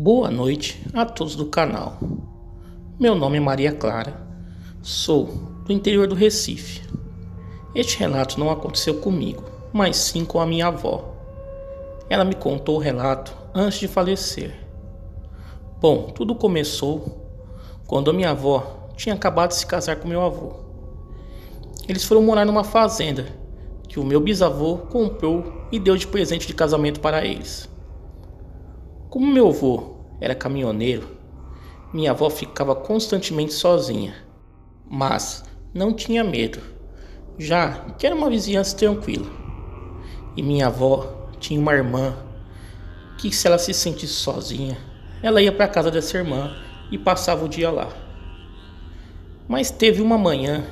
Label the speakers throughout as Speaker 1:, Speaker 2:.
Speaker 1: Boa noite a todos do canal. Meu nome é Maria Clara, sou do interior do Recife. Este relato não aconteceu comigo, mas sim com a minha avó. Ela me contou o relato antes de falecer. Bom, tudo começou quando a minha avó tinha acabado de se casar com meu avô. Eles foram morar numa fazenda que o meu bisavô comprou e deu de presente de casamento para eles. Como meu avô era caminhoneiro, minha avó ficava constantemente sozinha, mas não tinha medo, já que era uma vizinhança tranquila. E minha avó tinha uma irmã que, se ela se sentisse sozinha, ela ia para a casa dessa irmã e passava o dia lá. Mas teve uma manhã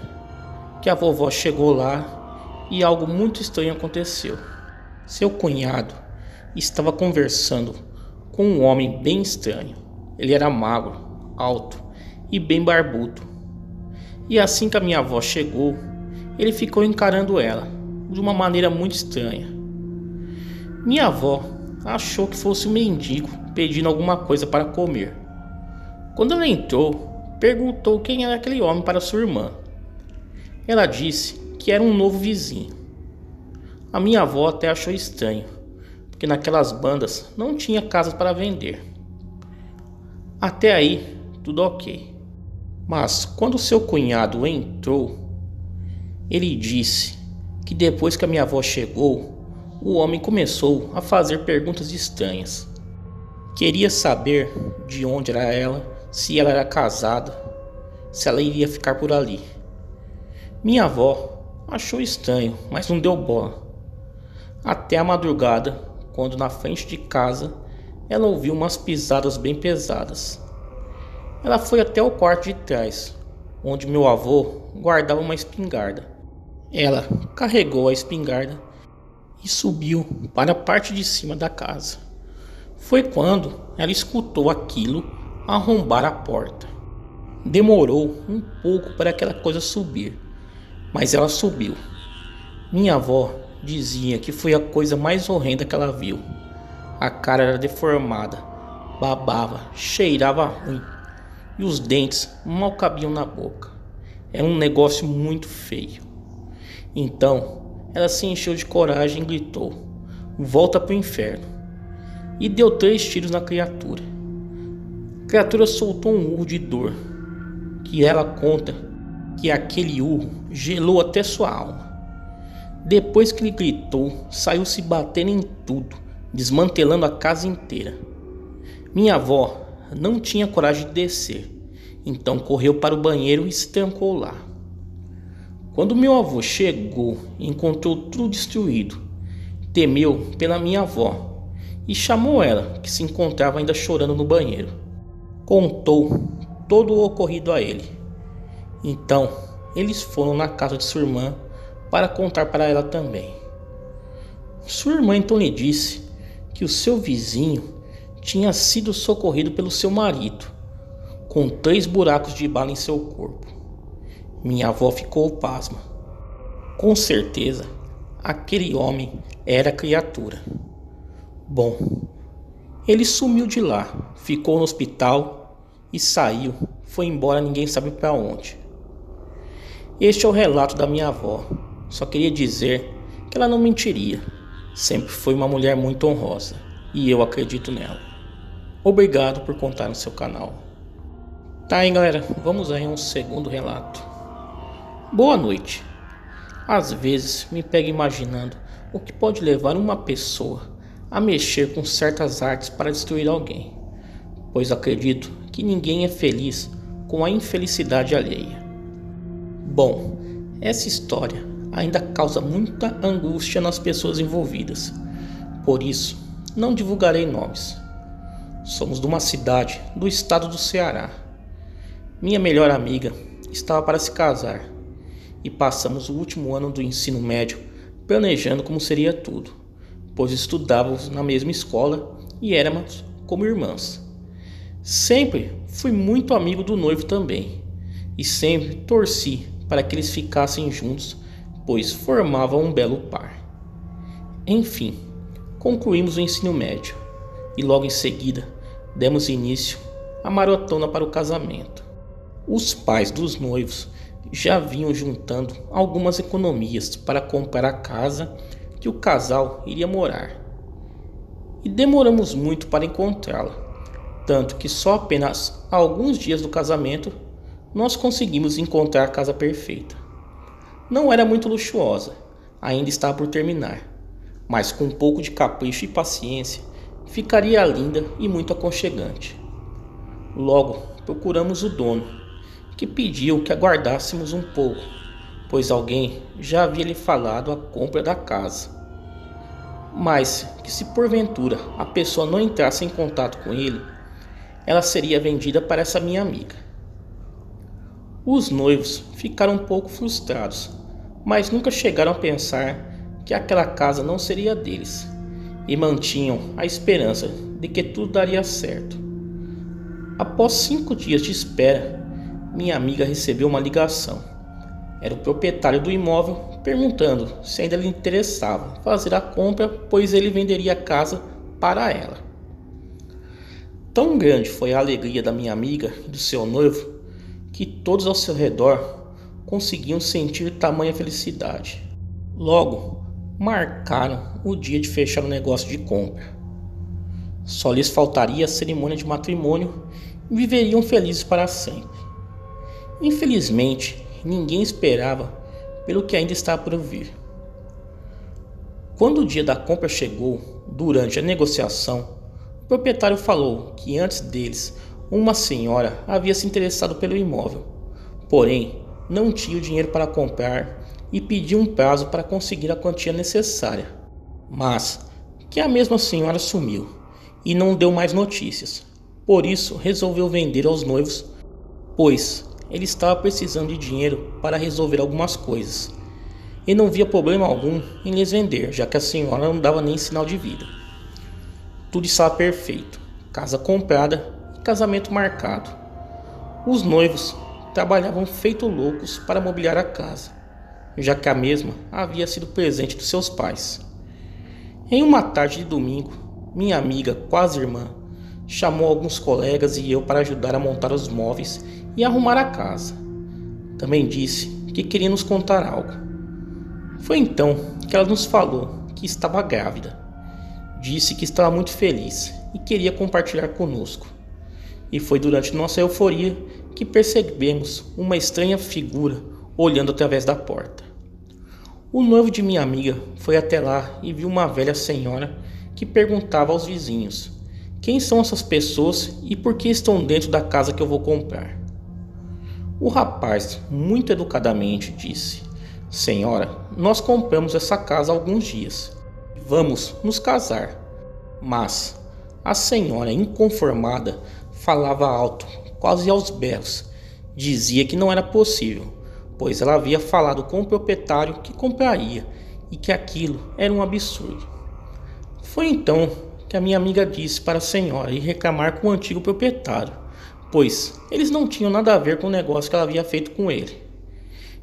Speaker 1: que a vovó chegou lá e algo muito estranho aconteceu. Seu cunhado estava conversando com um homem bem estranho. Ele era magro, alto e bem barbudo. E assim que a minha avó chegou, ele ficou encarando ela de uma maneira muito estranha. Minha avó achou que fosse um mendigo pedindo alguma coisa para comer. Quando ela entrou, perguntou quem era aquele homem para sua irmã. Ela disse que era um novo vizinho. A minha avó até achou estranho, porque naquelas bandas não tinha casas para vender. Até aí, tudo ok. Mas quando seu cunhado entrou, ele disse que depois que a minha avó chegou, o homem começou a fazer perguntas estranhas. Queria saber de onde era ela, se ela era casada, se ela iria ficar por ali. Minha avó achou estranho, mas não deu bola. Até a madrugada, quando na frente de casa ela ouviu umas pisadas bem pesadas. Ela foi até o quarto de trás, onde meu avô guardava uma espingarda. Ela carregou a espingarda e subiu para a parte de cima da casa. Foi quando ela escutou aquilo arrombar a porta. Demorou um pouco para aquela coisa subir, mas ela subiu. Minha avó dizia que foi a coisa mais horrenda que ela viu. A cara era deformada, babava, cheirava ruim e os dentes mal cabiam na boca. Era um negócio muito feio. Então ela se encheu de coragem e gritou: "Volta pro inferno!" E deu 3 tiros na criatura. A criatura soltou um urro de dor, que ela conta que aquele urro gelou até sua alma. Depois que ele gritou, saiu se batendo em tudo, desmantelando a casa inteira. Minha avó não tinha coragem de descer, então correu para o banheiro e se trancou lá. Quando meu avô chegou e encontrou tudo destruído, temeu pela minha avó e chamou ela, que se encontrava ainda chorando no banheiro. Contou todo o ocorrido a ele. Então eles foram na casa de sua irmã para contar para ela também. Sua irmã então lhe disse que o seu vizinho tinha sido socorrido pelo seu marido, com 3 buracos de bala em seu corpo. Minha avó ficou pasma. Com certeza, aquele homem era criatura. Bom, ele sumiu de lá, ficou no hospital e saiu, foi embora ninguém sabe para onde. Este é o relato da minha avó. Só queria dizer que ela não mentiria. Sempre foi uma mulher muito honrosa e eu acredito nela. Obrigado por contar no seu canal. Tá aí, galera, vamos aí a um segundo relato. Boa noite. Às vezes me pego imaginando o que pode levar uma pessoa a mexer com certas artes para destruir alguém, pois acredito que ninguém é feliz com a infelicidade alheia. Bom, essa história ainda causa muita angústia nas pessoas envolvidas. Por isso, não divulgarei nomes. Somos de uma cidade do estado do Ceará. Minha melhor amiga estava para se casar e passamos o último ano do ensino médio planejando como seria tudo, pois estudávamos na mesma escola e éramos como irmãs. Sempre fui muito amigo do noivo também e sempre torci para que eles ficassem juntos, pois formavam um belo par. Enfim, concluímos o ensino médio e logo em seguida demos início à maratona para o casamento. Os pais dos noivos já vinham juntando algumas economias para comprar a casa que o casal iria morar. E demoramos muito para encontrá-la, tanto que só apenas há alguns dias do casamento nós conseguimos encontrar a casa perfeita. Não era muito luxuosa, ainda estava por terminar, mas com um pouco de capricho e paciência ficaria linda e muito aconchegante. Logo procuramos o dono, que pediu que aguardássemos um pouco, pois alguém já havia lhe falado a compra da casa, mas que se porventura a pessoa não entrasse em contato com ele, ela seria vendida para essa minha amiga. Os noivos ficaram um pouco frustrados, mas nunca chegaram a pensar que aquela casa não seria deles, e mantinham a esperança de que tudo daria certo. Após 5 dias de espera, minha amiga recebeu uma ligação. Era o proprietário do imóvel perguntando se ainda lhe interessava fazer a compra, pois ele venderia a casa para ela. Tão grande foi a alegria da minha amiga e do seu noivo que todos ao seu redor conseguiam sentir tamanha felicidade. Logo, marcaram o dia de fechar o negócio de compra. Só lhes faltaria a cerimônia de matrimônio e viveriam felizes para sempre. Infelizmente, ninguém esperava pelo que ainda estava por vir. Quando o dia da compra chegou, durante a negociação, o proprietário falou que antes deles, uma senhora havia se interessado pelo imóvel, porém não tinha o dinheiro para comprar e pediu um prazo para conseguir a quantia necessária, mas que a mesma senhora sumiu e não deu mais notícias. Por isso resolveu vender aos noivos, pois ele estava precisando de dinheiro para resolver algumas coisas e não via problema algum em lhes vender, já que a senhora não dava nem sinal de vida. Tudo estava perfeito, casa comprada e casamento marcado. Os noivos trabalhavam feito loucos para mobiliar a casa, já que a mesma havia sido presente dos seus pais. Em uma tarde de domingo, minha amiga, quase irmã, chamou alguns colegas e eu para ajudar a montar os móveis e arrumar a casa. Também disse que queria nos contar algo. Foi então que ela nos falou que estava grávida. Disse que estava muito feliz e queria compartilhar conosco. E foi durante nossa euforia que percebemos uma estranha figura olhando através da porta. O noivo de minha amiga foi até lá e viu uma velha senhora que perguntava aos vizinhos: quem são essas pessoas e por que estão dentro da casa que eu vou comprar? O rapaz, muito educadamente, disse: senhora, nós compramos essa casa há alguns dias. Vamos nos casar. Mas a senhora, inconformada, falava alto, quase aos berros. Dizia que não era possível, pois ela havia falado com o proprietário que compraria e que aquilo era um absurdo. Foi então que a minha amiga disse para a senhora ir reclamar com o antigo proprietário, pois eles não tinham nada a ver com o negócio que ela havia feito com ele.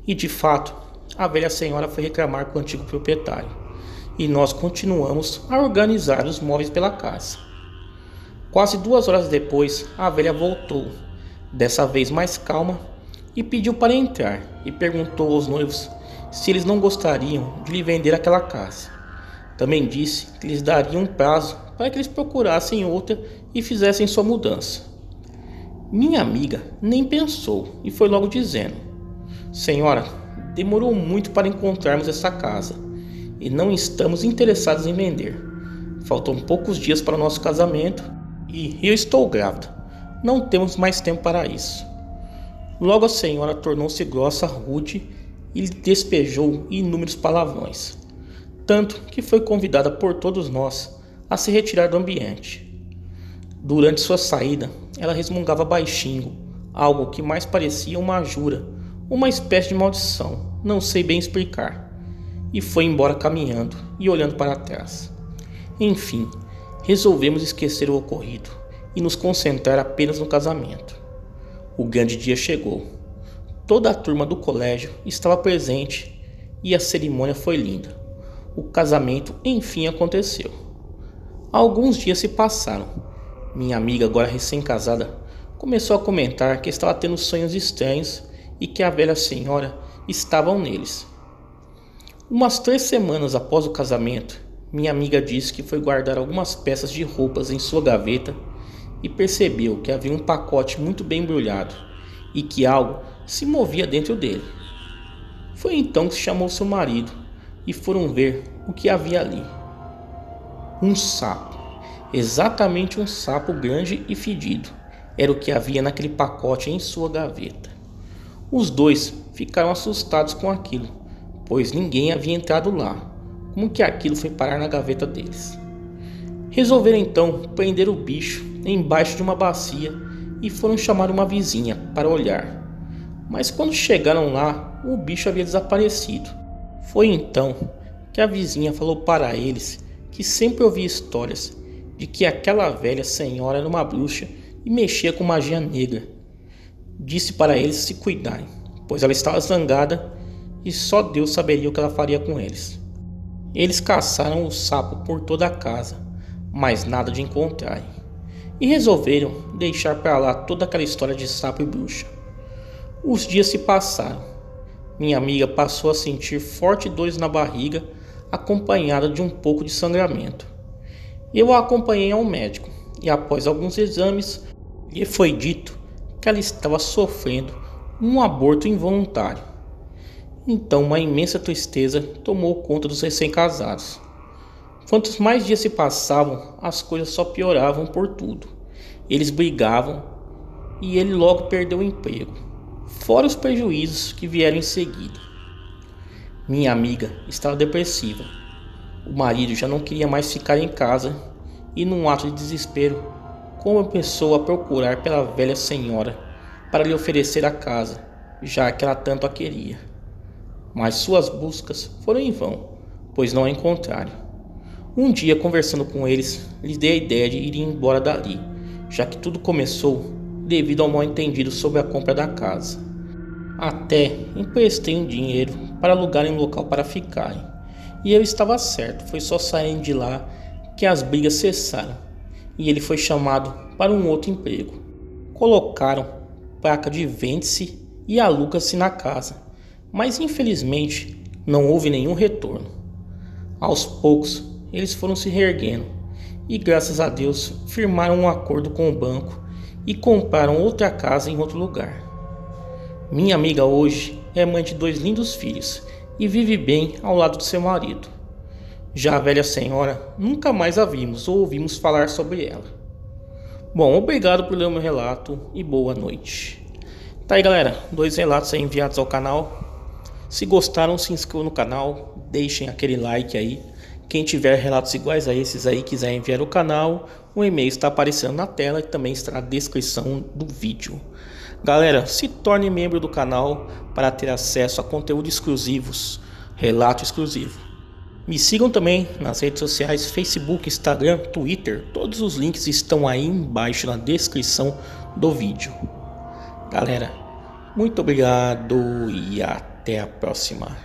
Speaker 1: E de fato, a velha senhora foi reclamar com o antigo proprietário, e nós continuamos a organizar os móveis pela casa. Quase 2 horas depois, a velha voltou, dessa vez mais calma, e pediu para entrar e perguntou aos noivos se eles não gostariam de lhe vender aquela casa. Também disse que lhes daria um prazo para que eles procurassem outra e fizessem sua mudança. Minha amiga nem pensou e foi logo dizendo: senhora, demorou muito para encontrarmos essa casa e não estamos interessados em vender. Faltam poucos dias para o nosso casamento e eu estou grávida. Não temos mais tempo para isso. Logo a senhora tornou-se grossa, rude e lhe despejou inúmeros palavrões, tanto que foi convidada por todos nós a se retirar do ambiente. Durante sua saída, ela resmungava baixinho, algo que mais parecia uma jura, uma espécie de maldição, não sei bem explicar, e foi embora caminhando e olhando para trás. Enfim, resolvemos esquecer o ocorrido e nos concentrar apenas no casamento. O grande dia chegou. Toda a turma do colégio estava presente e a cerimônia foi linda. O casamento enfim aconteceu. Alguns dias se passaram Minha amiga, agora recém-casada, começou a comentar que estava tendo sonhos estranhos e que a velha senhora estava neles. Umas 3 semanas após o casamento, minha amiga disse que foi guardar algumas peças de roupas em sua gaveta e percebeu que havia um pacote muito bem embrulhado e que algo se movia dentro dele. Foi então que chamou seu marido e foram ver o que havia ali. Um sapo, exatamente um sapo grande e fedido, era o que havia naquele pacote em sua gaveta. Os dois ficaram assustados com aquilo, pois ninguém havia entrado lá. Como que aquilo foi parar na gaveta deles? Resolveram então prender o bicho embaixo de uma bacia e foram chamar uma vizinha para olhar. Mas quando chegaram lá, o bicho havia desaparecido. Foi então que a vizinha falou para eles que sempre ouvia histórias de que aquela velha senhora era uma bruxa e mexia com magia negra. Disse para eles se cuidarem, pois ela estava zangada e só Deus saberia o que ela faria com eles. Eles caçaram o sapo por toda a casa, mas nada de encontrarem, e resolveram deixar para lá toda aquela história de sapo e bruxa. Os dias se passaram. Minha amiga passou a sentir fortes dores na barriga, acompanhada de um pouco de sangramento. Eu a acompanhei ao médico e após alguns exames, lhe foi dito que ela estava sofrendo um aborto involuntário. Então uma imensa tristeza tomou conta dos recém-casados. Quantos mais dias se passavam, as coisas só pioravam por tudo. Eles brigavam e ele logo perdeu o emprego, fora os prejuízos que vieram em seguida. Minha amiga estava depressiva. O marido já não queria mais ficar em casa e, num ato de desespero, começou a procurar pela velha senhora para lhe oferecer a casa, já que ela tanto a queria. Mas suas buscas foram em vão, pois não a encontraram. Um dia, conversando com eles, lhes dei a ideia de ir embora dali, já que tudo começou devido ao mal-entendido sobre a compra da casa. Até emprestei um dinheiro para alugarem um local para ficarem. E eu estava certo, foi só saírem de lá que as brigas cessaram e ele foi chamado para um outro emprego. Colocaram placa de vende-se e aluga-se na casa, mas infelizmente não houve nenhum retorno. Aos poucos eles foram se reerguendo e graças a Deus firmaram um acordo com o banco e compraram outra casa em outro lugar. Minha amiga hoje é mãe de 2 lindos filhos e vive bem ao lado de seu marido. Já a velha senhora, nunca mais a vimos ou ouvimos falar sobre ela. Bom, obrigado por ler o meu relato e boa noite. Tá aí, galera, 2 relatos aí enviados ao canal. Se gostaram, se inscrevam no canal, deixem aquele like aí. Quem tiver relatos iguais a esses aí, quiser enviar ao canal, o e-mail está aparecendo na tela e também está na descrição do vídeo. Galera, se torne membro do canal para ter acesso a conteúdo exclusivos, relato exclusivo. Me sigam também nas redes sociais, Facebook, Instagram, Twitter. Todos os links estão aí embaixo na descrição do vídeo. Galera, muito obrigado e até a próxima.